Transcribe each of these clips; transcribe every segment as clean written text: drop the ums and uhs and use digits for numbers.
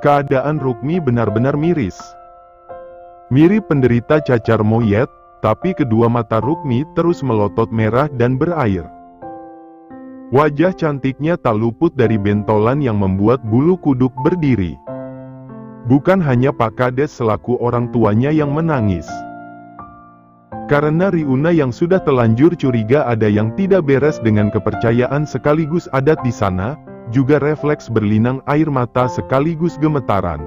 Keadaan Rukmi benar-benar miris. Mirip penderita cacar monyet, tapi kedua mata Rukmi terus melotot merah dan berair. Wajah cantiknya tak luput dari bentolan yang membuat bulu kuduk berdiri. Bukan hanya Pak Kades selaku orang tuanya yang menangis. Karena Riuna yang sudah telanjur curiga ada yang tidak beres dengan kepercayaan sekaligus adat di sana, juga refleks berlinang air mata sekaligus gemetaran.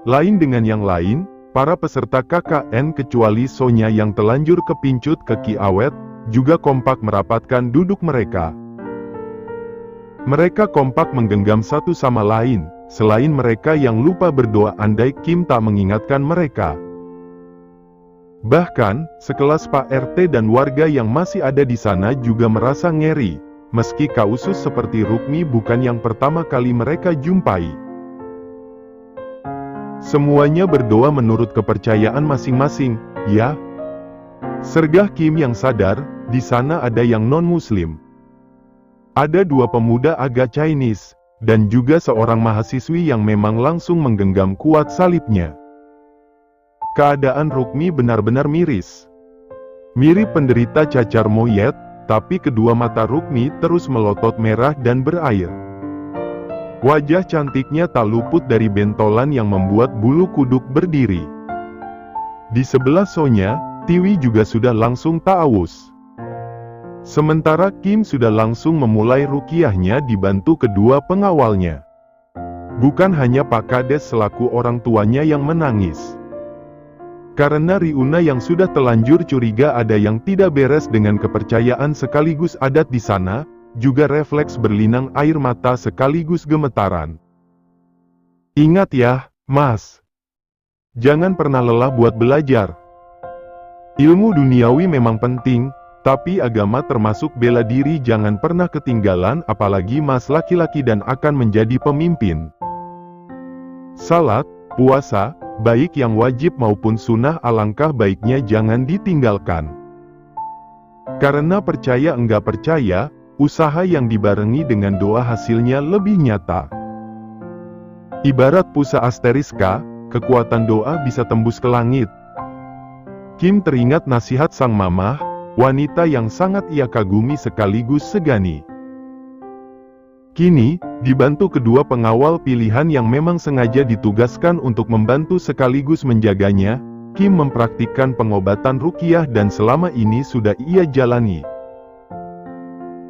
Lain dengan yang lain, para peserta KKN kecuali Sonya yang telanjur kepincut ke Ki Awet, juga kompak merapatkan duduk mereka. Mereka kompak menggenggam satu sama lain, selain mereka yang lupa berdoa andai Kim tak mengingatkan mereka. Bahkan, sekelas Pak RT dan warga yang masih ada di sana juga merasa ngeri, meski kausus seperti Rukmi bukan yang pertama kali mereka jumpai. Semuanya berdoa menurut kepercayaan masing-masing, ya. Sergah Kim yang sadar, di sana ada yang non-muslim. Ada dua pemuda agak Chinese, dan juga seorang mahasiswi yang memang langsung menggenggam kuat salibnya. Keadaan Rukmi benar-benar miris. Mirip penderita cacar monyet, tapi kedua mata Rukmi terus melotot merah dan berair. Wajah cantiknya tak luput dari bentolan yang membuat bulu kuduk berdiri. Di sebelah Sonya, Tiwi juga sudah langsung ta'awuz. Sementara Kim sudah langsung memulai ruqyahnya dibantu kedua pengawalnya. Bukan hanya Pak Kades selaku orang tuanya yang menangis. Karena Riuna yang sudah telanjur curiga ada yang tidak beres dengan kepercayaan sekaligus adat di sana, juga refleks berlinang air mata sekaligus gemetaran. Ingat ya, Mas. Jangan pernah lelah buat belajar. Ilmu duniawi memang penting, tapi agama termasuk bela diri jangan pernah ketinggalan apalagi Mas laki-laki dan akan menjadi pemimpin. Salat, puasa, baik yang wajib maupun sunnah alangkah baiknya jangan ditinggalkan. Karena percaya enggak percaya, usaha yang dibarengi dengan doa hasilnya lebih nyata. Ibarat pusa asteriska, kekuatan doa bisa tembus ke langit. Kim teringat nasihat sang mamah, wanita yang sangat ia kagumi sekaligus segani. Kini, dibantu kedua pengawal pilihan yang memang sengaja ditugaskan untuk membantu sekaligus menjaganya, Kim mempraktikkan pengobatan ruqyah dan selama ini sudah ia jalani.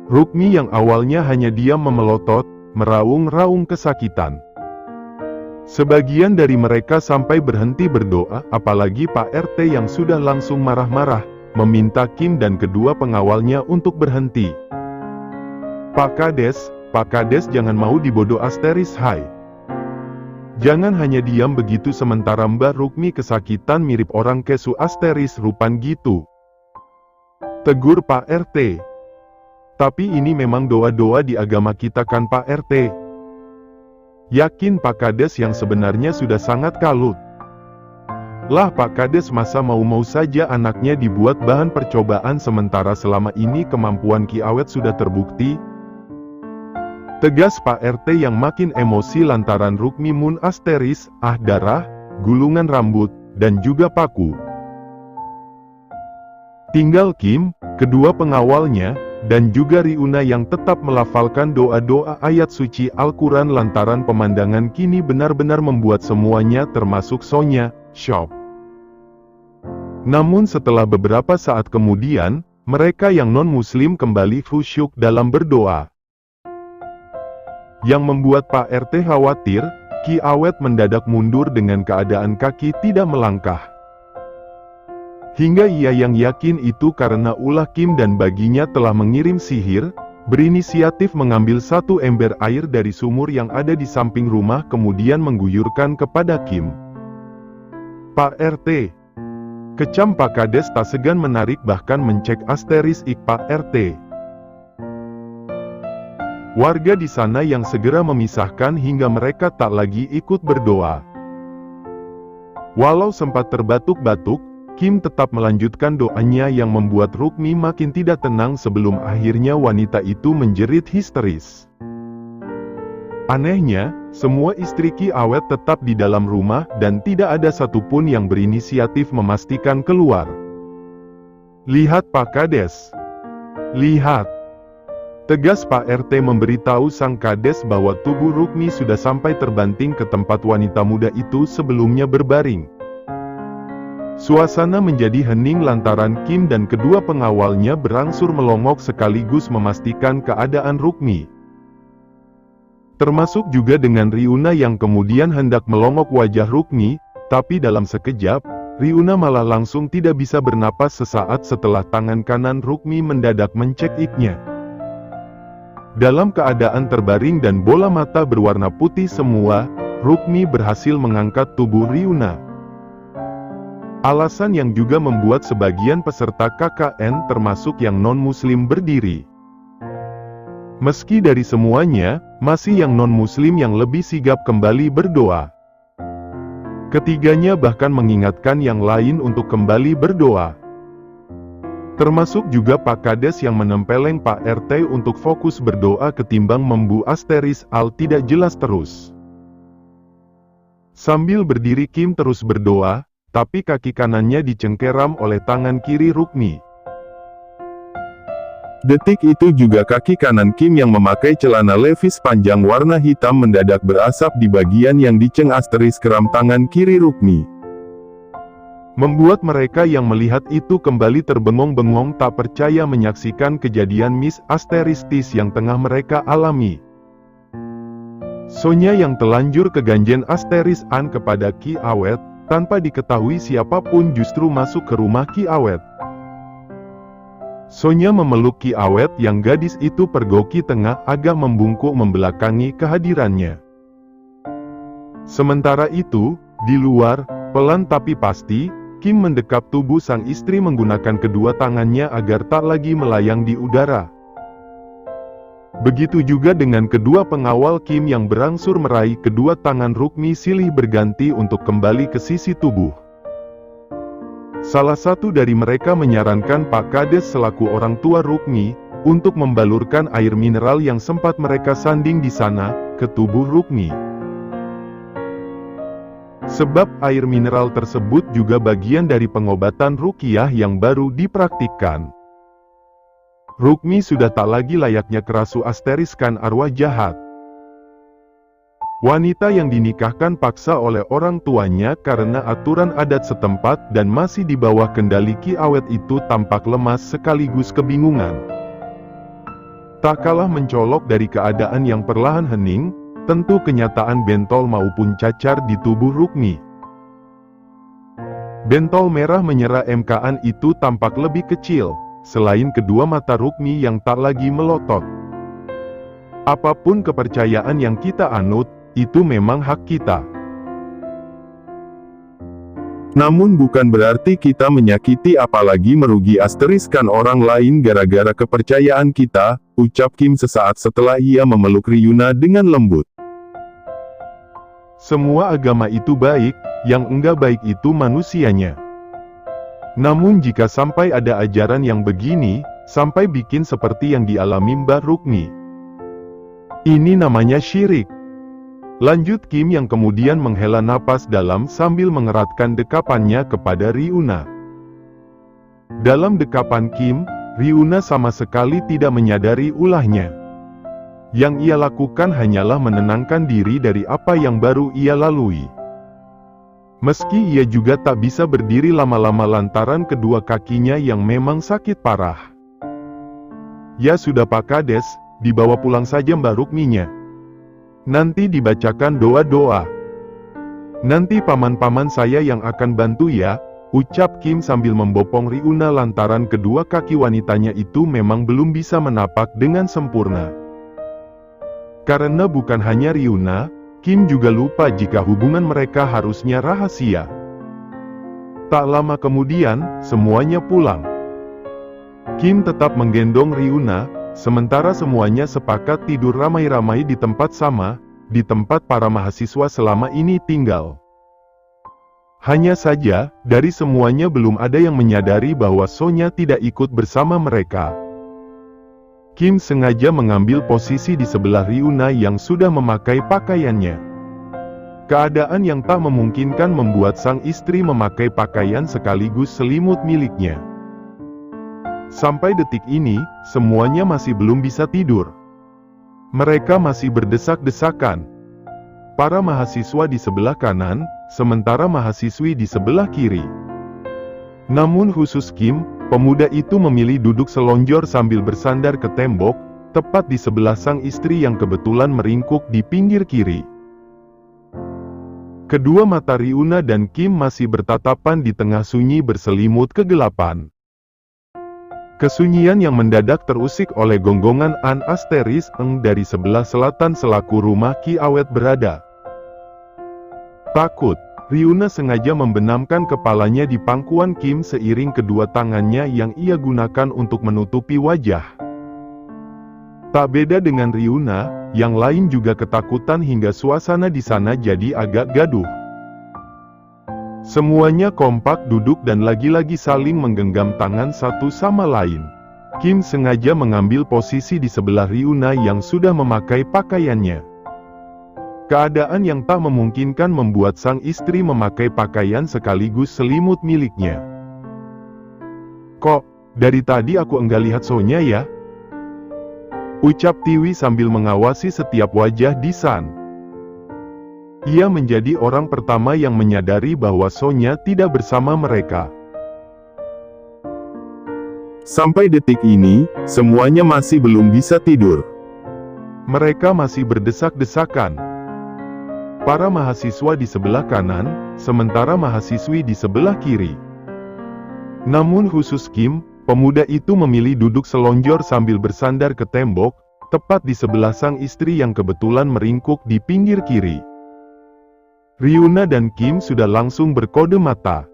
Rukmi yang awalnya hanya diam memelotot, meraung-raung kesakitan. Sebagian dari mereka sampai berhenti berdoa, apalagi Pak RT yang sudah langsung marah-marah, meminta Kim dan kedua pengawalnya untuk berhenti. Pak Kades jangan mau dibodoh asteris hai. Jangan hanya diam begitu sementara Mbak Rukmi kesakitan mirip orang kesu asteris rupan gitu. Tegur Pak RT. Tapi ini memang doa-doa di agama kita kan Pak RT. Yakin Pak Kades yang sebenarnya sudah sangat kalut. Lah Pak Kades masa mau-mau saja anaknya dibuat bahan percobaan sementara selama ini kemampuan Ki Awet sudah terbukti. Tegas Pak RT yang makin emosi lantaran Rukmi mun asteris, darah, gulungan rambut, dan juga paku. Tinggal Kim, kedua pengawalnya, dan juga Riuna yang tetap melafalkan doa-doa ayat suci Al-Quran lantaran pemandangan kini benar-benar membuat semuanya termasuk Sonya, shock. Namun setelah beberapa saat kemudian, mereka yang non-muslim kembali khusyuk dalam berdoa. Yang membuat Pak RT khawatir, Ki Awet mendadak mundur dengan keadaan kaki tidak melangkah. Hingga ia yang yakin itu karena ulah Kim dan baginya telah mengirim sihir, berinisiatif mengambil satu ember air dari sumur yang ada di samping rumah kemudian mengguyurkan kepada Kim. Pak RT. Kecam Pak Kades tak segan menarik bahkan mencek asteris Pak RT. Warga di sana yang segera memisahkan hingga mereka tak lagi ikut berdoa. Walau sempat terbatuk-batuk, Kim tetap melanjutkan doanya yang membuat Rukmi makin tidak tenang sebelum akhirnya wanita itu menjerit histeris. Anehnya, Semua istri Ki Awet tetap di dalam rumah dan tidak ada satupun yang berinisiatif memastikan keluar. "Lihat Pak Kades. Lihat," tegas Pak RT memberitahu sang Kades bahwa tubuh Rukmi sudah sampai terbanting ke tempat wanita muda itu sebelumnya berbaring. Suasana menjadi hening lantaran Kim dan kedua pengawalnya berangsur melongok sekaligus memastikan keadaan Rukmi. Termasuk juga dengan Riuna yang kemudian hendak melongok wajah Rukmi, tapi dalam sekejap, Riuna malah langsung tidak bisa bernapas sesaat setelah tangan kanan Rukmi mendadak mencekiknya. Dalam keadaan terbaring dan bola mata berwarna putih semua, Rukmi berhasil mengangkat tubuh Riuna. Alasan yang juga membuat sebagian peserta KKN termasuk yang non-muslim berdiri. Meski dari semuanya, masih yang non-muslim yang lebih sigap kembali berdoa. Ketiganya bahkan mengingatkan yang lain untuk kembali berdoa. Termasuk juga Pak Kades yang menempeleng Pak RT untuk fokus berdoa ketimbang membu asteris al tidak jelas terus. Sambil berdiri Kim terus berdoa, tapi kaki kanannya dicengkeram oleh tangan kiri Rukmi. Detik itu juga kaki kanan Kim yang memakai celana levis panjang warna hitam mendadak berasap di bagian yang diceng asteris keram tangan kiri Rukmi. Membuat mereka yang melihat itu kembali terbengong-bengong tak percaya menyaksikan kejadian mis asteristis yang tengah mereka alami. Sonya yang telanjur keganjen asteris an kepada Ki Awet, tanpa diketahui siapapun justru masuk ke rumah Ki Awet. Sonya memeluk Ki Awet yang gadis itu pergoki tengah agak membungkuk membelakangi kehadirannya. Sementara itu, di luar, pelan tapi pasti, Kim mendekap tubuh sang istri menggunakan kedua tangannya agar tak lagi melayang di udara. Begitu juga dengan kedua pengawal Kim yang berangsur meraih kedua tangan Rukmi silih berganti untuk kembali ke sisi tubuh. Salah satu dari mereka menyarankan Pak Kades selaku orang tua Rukmi, untuk membalurkan air mineral yang sempat mereka sanding di sana, ke tubuh Rukmi. Sebab air mineral tersebut juga bagian dari pengobatan ruqyah yang baru dipraktikkan. Rukmi sudah tak lagi layaknya kerasu asteriskan arwah jahat. Wanita yang dinikahkan paksa oleh orang tuanya karena aturan adat setempat dan masih di bawah kendali Ki Awet itu tampak lemas sekaligus kebingungan. Tak kalah mencolok dari keadaan yang perlahan hening, tentu kenyataan bentol maupun cacar di tubuh Rukmi. Bentol merah menyerah MKN itu tampak lebih kecil, selain kedua mata Rukmi yang tak lagi melotot. Apapun kepercayaan yang kita anut, itu memang hak kita. Namun bukan berarti kita menyakiti apalagi merugi asteriskan orang lain gara-gara kepercayaan kita, ucap Kim sesaat setelah ia memeluk Riuna dengan lembut. Semua agama itu baik, yang enggak baik itu manusianya. Namun jika sampai ada ajaran yang begini, sampai bikin seperti yang dialami Mbak Rukmi, ini namanya syirik. Lanjut Kim yang kemudian menghela napas dalam sambil mengeratkan dekapannya kepada Riuna. Dalam dekapan Kim, Riuna sama sekali tidak menyadari ulahnya. Yang ia lakukan hanyalah menenangkan diri dari apa yang baru ia lalui. Meski ia juga tak bisa berdiri lama-lama lantaran kedua kakinya yang memang sakit parah. Ya sudah Pak Kades, dibawa pulang saja Mbak Rukminya. Nanti dibacakan doa-doa. Nanti paman-paman saya yang akan bantu ya, ucap Kim sambil membopong Riuna lantaran kedua kaki wanitanya itu memang belum bisa menapak dengan sempurna. Karena bukan hanya Riuna, Kim juga lupa jika hubungan mereka harusnya rahasia. Tak lama kemudian, semuanya pulang. Kim tetap menggendong Riuna, sementara semuanya sepakat tidur ramai-ramai di tempat sama, di tempat para mahasiswa selama ini tinggal. Hanya saja, dari semuanya belum ada yang menyadari bahwa Sonya tidak ikut bersama mereka. Kim sengaja mengambil posisi di sebelah Riuna yang sudah memakai pakaiannya. Keadaan yang tak memungkinkan membuat sang istri memakai pakaian sekaligus selimut miliknya. Sampai detik ini, semuanya masih belum bisa tidur. Mereka masih berdesak-desakan. Para mahasiswa di sebelah kanan, sementara mahasiswi di sebelah kiri. Namun khusus Kim, pemuda itu memilih duduk selonjor sambil bersandar ke tembok, tepat di sebelah sang istri yang kebetulan meringkuk di pinggir kiri. Kedua mata Ryuna dan Kim masih bertatapan di tengah sunyi berselimut kegelapan. Kesunyian yang mendadak terusik oleh gonggongan An Asteris Eng dari sebelah selatan selaku rumah Ki Awet berada. Takut, Ryuna sengaja membenamkan kepalanya di pangkuan Kim seiring kedua tangannya yang ia gunakan untuk menutupi wajah. Tak beda dengan Ryuna, yang lain juga ketakutan hingga suasana di sana jadi agak gaduh. Semuanya kompak duduk dan lagi-lagi saling menggenggam tangan satu sama lain. Kim sengaja mengambil posisi di sebelah Ryuna yang sudah memakai pakaiannya. Keadaan yang tak memungkinkan membuat sang istri memakai pakaian sekaligus selimut miliknya. "Kok, dari tadi aku enggak lihat Sonya ya?" ucap Tiwi sambil mengawasi setiap wajah di San. Ia menjadi orang pertama yang menyadari bahwa Sonya tidak bersama mereka. Sampai detik ini, semuanya masih belum bisa tidur. Mereka masih berdesak-desakan. Para mahasiswa di sebelah kanan, sementara mahasiswi di sebelah kiri. Namun khusus Kim, pemuda itu memilih duduk selonjor sambil bersandar ke tembok, tepat di sebelah sang istri yang kebetulan meringkuk di pinggir kiri. Ryuna dan Kim sudah langsung berkode mata.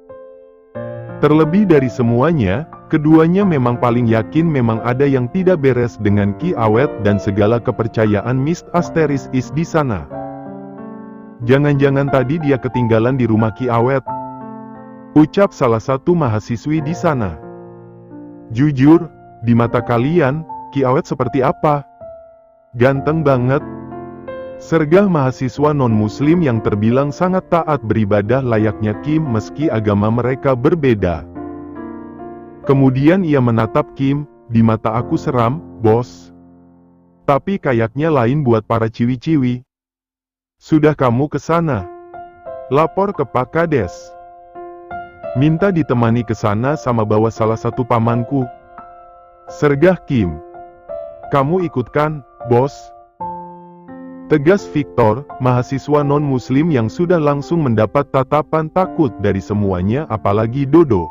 Terlebih dari semuanya, keduanya memang paling yakin memang ada yang tidak beres dengan Ki Awet dan segala kepercayaan Miss Asteris is di sana. "Jangan-jangan tadi dia ketinggalan di rumah Ki Awet," ucap salah satu mahasiswi di sana. "Jujur, di mata kalian, Ki Awet seperti apa?" "Ganteng banget," sergah mahasiswa non-muslim yang terbilang sangat taat beribadah layaknya Kim meski agama mereka berbeda. Kemudian ia menatap Kim, "Di mata aku seram, bos. Tapi kayaknya lain buat para ciwi-ciwi." "Sudah kamu ke sana. Lapor ke Pak Kades. Minta ditemani ke sana sama bawa salah satu pamanku," sergah Kim. "Kamu ikut kan, bos?" tegas Victor, mahasiswa non-muslim yang sudah langsung mendapat tatapan takut dari semuanya apalagi Dodo.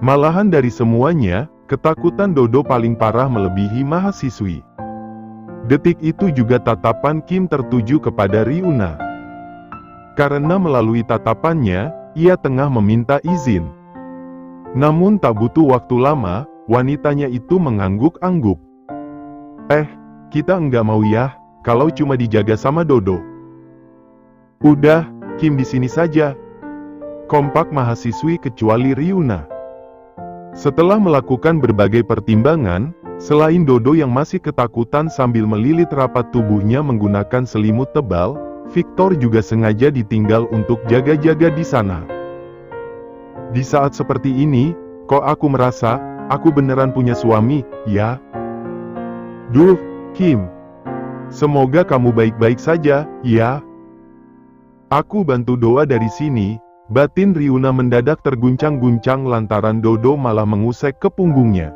Malahan dari semuanya, ketakutan Dodo paling parah melebihi mahasiswi. Detik itu juga tatapan Kim tertuju kepada Ryuna. Karena melalui tatapannya, ia tengah meminta izin. Namun tak butuh waktu lama, wanitanya itu mengangguk-angguk. Kita enggak mau ya, kalau cuma dijaga sama Dodo." "Udah, Kim di sini saja," kompak mahasiswi kecuali Ryuna. Setelah melakukan berbagai pertimbangan, selain Dodo yang masih ketakutan sambil melilit rapat tubuhnya menggunakan selimut tebal, Victor juga sengaja ditinggal untuk jaga-jaga di sana. "Di saat seperti ini, kok aku merasa, aku beneran punya suami, ya? Duh, Kim. Semoga kamu baik-baik saja, ya?" "Aku bantu doa dari sini," batin Ryuna mendadak terguncang-guncang lantaran Dodo malah mengusek ke punggungnya.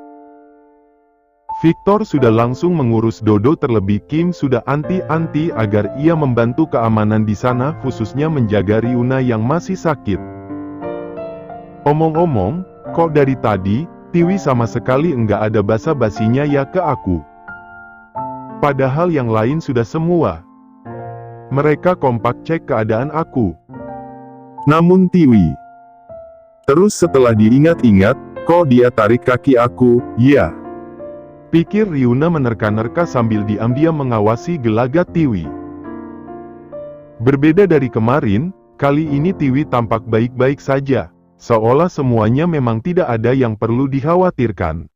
Victor sudah langsung mengurus Dodo terlebih Kim sudah anti-anti agar ia membantu keamanan di sana khususnya menjaga Ryuna yang masih sakit. "Omong-omong, kok dari tadi, Tiwi sama sekali enggak ada basa-basinya ya ke aku. Padahal yang lain sudah semua. Mereka kompak cek keadaan aku. Namun Tiwi. Terus setelah diingat-ingat, kok dia tarik kaki aku, ya?" pikir Ryuna menerka-nerka sambil diam-diam mengawasi gelagat Tiwi. Berbeda dari kemarin, kali ini Tiwi tampak baik-baik saja, seolah semuanya memang tidak ada yang perlu dikhawatirkan.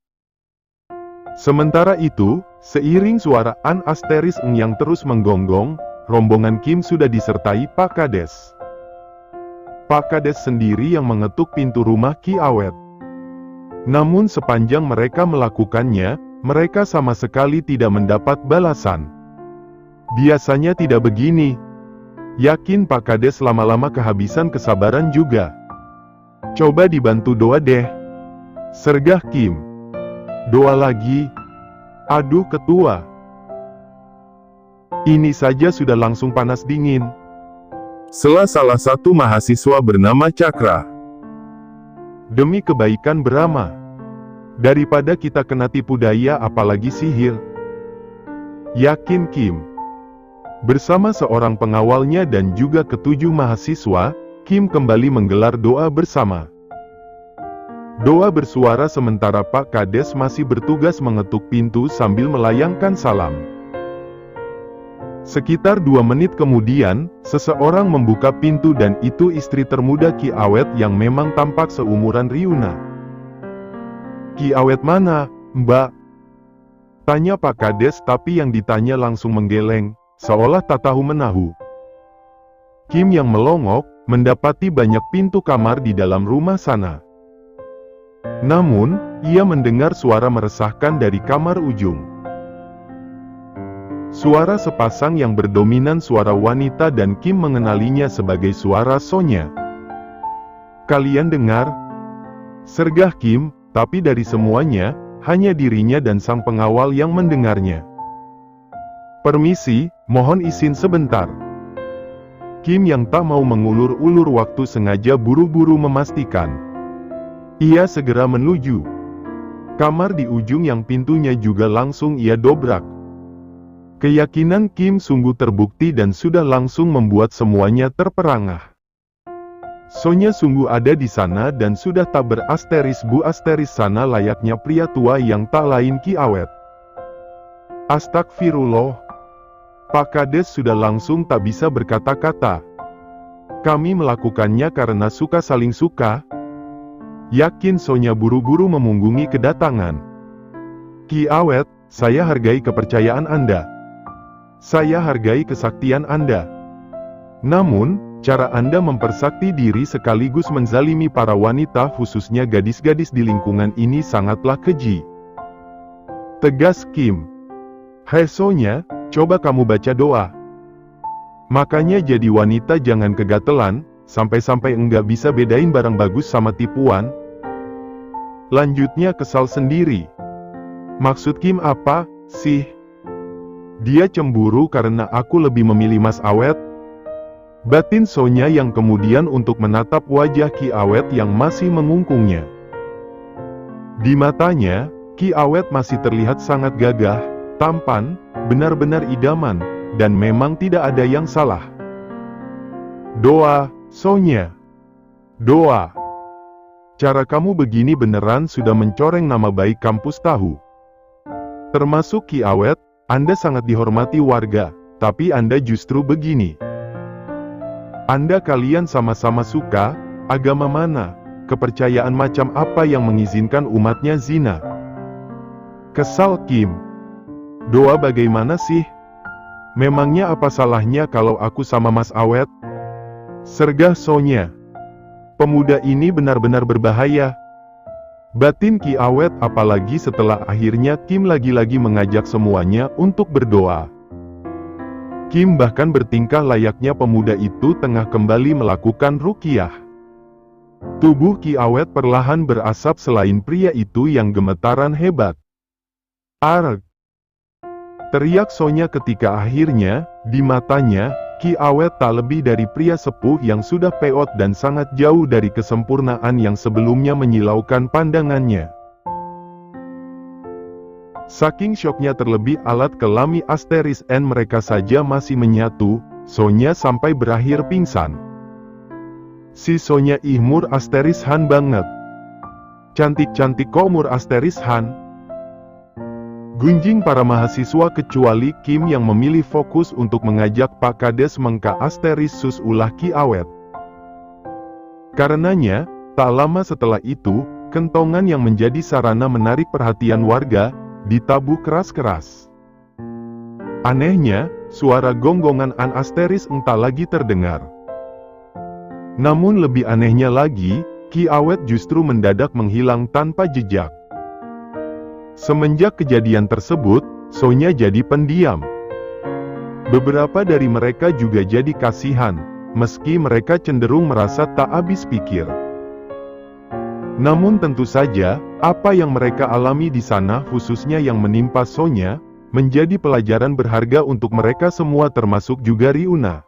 Sementara itu, seiring suara An Asteris yang terus menggonggong, rombongan Kim sudah disertai Pak Kades. Pak Kades sendiri yang mengetuk pintu rumah Ki Awet. Namun sepanjang mereka melakukannya, mereka sama sekali tidak mendapat balasan. Biasanya tidak begini. Yakin Pak Kades lama-lama kehabisan kesabaran juga. Coba dibantu doa deh. Sergah Kim. Doa lagi. Aduh ketua. Ini saja sudah langsung panas dingin. Salah satu mahasiswa bernama Cakra. Demi kebaikan Brahma. Daripada kita kena tipu daya apalagi sihir. Yakin Kim. Bersama seorang pengawalnya dan juga ketujuh mahasiswa, Kim kembali menggelar doa bersama. Doa bersuara sementara Pak Kades masih bertugas mengetuk pintu sambil melayangkan salam. Sekitar 2 menit kemudian, seseorang membuka pintu dan itu istri termuda Ki Awet yang memang tampak seumuran Ryuna. Ki Awet mana, Mbak? Tanya Pak Kades tapi yang ditanya langsung menggeleng, seolah tak tahu menahu. Kim yang melongok, mendapati banyak pintu kamar di dalam rumah sana. Namun, ia mendengar suara meresahkan dari kamar ujung. Suara sepasang yang berdominan suara wanita dan Kim mengenalinya sebagai suara Sonya. Kalian dengar? Sergah Kim, tapi dari semuanya, hanya dirinya dan sang pengawal yang mendengarnya. Permisi, mohon izin sebentar. Kim yang tak mau mengulur-ulur waktu sengaja buru-buru memastikan. Ia segera menuju kamar di ujung yang pintunya juga langsung ia dobrak. Keyakinan Kim sungguh terbukti dan sudah langsung membuat semuanya terperangah. Sonya sungguh ada di sana dan sudah tak berasteris bu asteris sana layaknya pria tua yang tak lain Ki Awet. Astagfirullah. Pak Kades sudah langsung tak bisa berkata-kata. Kami melakukannya karena suka saling suka. Yakin Sonya buru-buru memunggungi kedatangan. Ki Awet, saya hargai kepercayaan Anda. Saya hargai kesaktian Anda. Namun, cara Anda mempersakti diri sekaligus menzalimi para wanita khususnya gadis-gadis di lingkungan ini sangatlah keji. Tegas Kim. Hai Sonya, coba kamu baca doa. Makanya jadi wanita jangan kegatelan, sampai-sampai enggak bisa bedain barang bagus sama tipuan. Lanjutnya kesal sendiri. Maksud Kim apa, sih? Dia cemburu karena aku lebih memilih Mas Awet? Batin Sonya yang kemudian untuk menatap wajah Ki Awet yang masih mengungkungnya. Di matanya, Ki Awet masih terlihat sangat gagah, tampan, benar-benar idaman, dan memang tidak ada yang salah. Doa, Sonya. Doa. Cara kamu begini beneran sudah mencoreng nama baik kampus tahu. Termasuk Ki Awet, Anda sangat dihormati warga, tapi Anda justru begini. Anda kalian sama-sama suka, agama mana, kepercayaan macam apa yang mengizinkan umatnya zina? Kesal Kim. Doa bagaimana sih? Memangnya apa salahnya kalau aku sama Mas Awet? Sergah Sonya. Pemuda ini benar-benar berbahaya. Batin Ki Awet apalagi setelah akhirnya Kim lagi-lagi mengajak semuanya untuk berdoa. Kim bahkan bertingkah layaknya pemuda itu tengah kembali melakukan ruqyah. Tubuh Ki Awet perlahan berasap selain pria itu yang gemetaran hebat. Arg! Teriak Sonya ketika akhirnya, di matanya, Ki Awet tak lebih dari pria sepuh yang sudah peot dan sangat jauh dari kesempurnaan yang sebelumnya menyilaukan pandangannya. Saking syoknya terlebih alat kelamin asteris N mereka saja masih menyatu, Sonya sampai berakhir pingsan. Si Sonya ihmur asteris Han banget. Cantik-cantik kok umur asteris Han. Gunjing para mahasiswa kecuali Kim yang memilih fokus untuk mengajak Pak Kades mengka asteris sus ulah Ki Awet. Karenanya, tak lama setelah itu, kentongan yang menjadi sarana menarik perhatian warga, ditabuh keras-keras. Anehnya, suara gonggongan An Asteris entah lagi terdengar. Namun lebih anehnya lagi, Ki Awet justru mendadak menghilang tanpa jejak. Semenjak kejadian tersebut, Sonya jadi pendiam. Beberapa dari mereka juga jadi kasihan, meski mereka cenderung merasa tak habis pikir. Namun tentu saja, apa yang mereka alami di sana khususnya yang menimpa Sonya, menjadi pelajaran berharga untuk mereka semua termasuk juga Riuna.